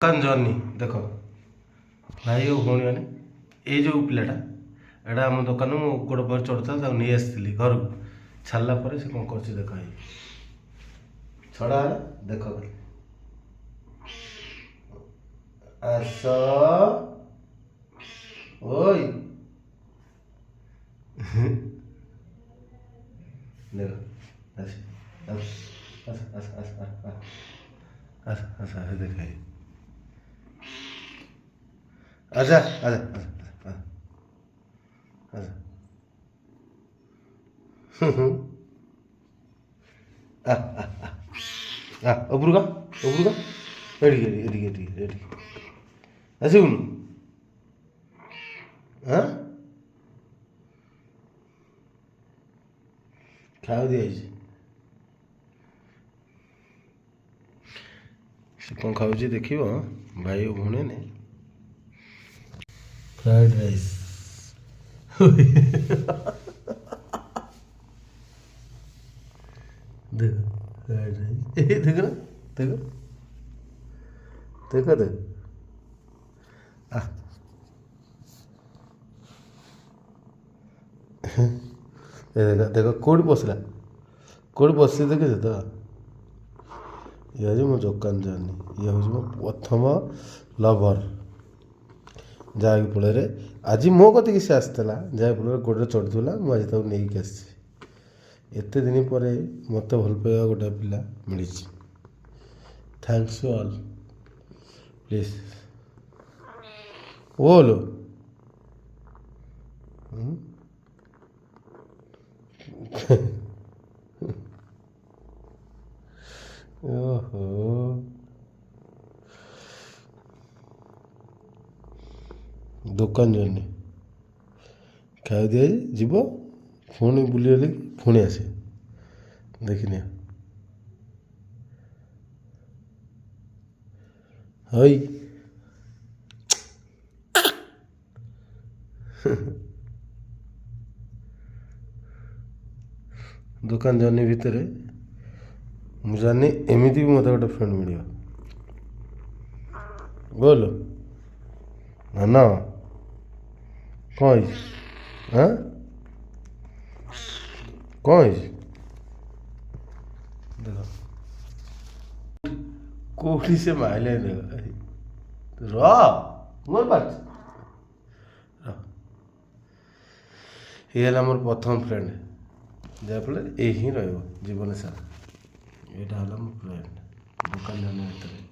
ଦୋକାନ ଜର୍ନି ଦେଖ ଭାଇ ଓ ଭଉଣୀ ମାନେ ଏଇ ଯେଉଁ ପିଲାଟା ଏଇଟା ଆମ ଦୋକାନରୁ ମୁଁ ଗୋଡ଼ ପରେ ଚଢ଼ୁଥିଲା ତାକୁ ନେଇ ଆସିଥିଲି ଘରକୁ ଛାଡ଼ିଲା ପରେ ସେ କ'ଣ କରୁଛି ଦେଖ ଏଇ ଛଡ଼ା ହେଲା ଦେଖ ଆସ ଓଇ ଦେଖ ଆସ ଆସ ଆସ ଆସ ଆସ ଆସ ଆସ ଆସ ଦେଖ ଏଇ आजा आजा आजा आजा आ आ आ उपरुका एडी एडी एडी एडी एडी आसिबुनु हाँ खाऊ दिया से कौन खाऊ देखिए भाई भौणी ने फ्राइड राइस देखो फ्राइड राइस देखो ना देखो देखो देखो आ देखो देखो कोड बसला देखे तो ये हूँ मो दोकान जानी ये हूँ मो प्रथम लभर जहाँकि फल आज मो कति सी आसला जहाँफल गोड़े चढ़ुला मुझे नहीं आसी एत दिन पर मत भल पाइबा गोटे पिला मिली थैंक्स टू ऑल प्लीज बोलो ओहो दुकान जानी खाई दिया जीव पुणी बुले पुणी आसे देखनी हई दुकान जर्नी भितर मुझे जानी एमती भी मत गोटे फ्रेंड मिल बोल ना कौन हाँ कौन देख कौटी से माइले देख मोर बात ये मोर प्रथम फ्रेंड जहाँफल यही रजीवन सारा यहाँ मोर फ्रेंड दुकान जाने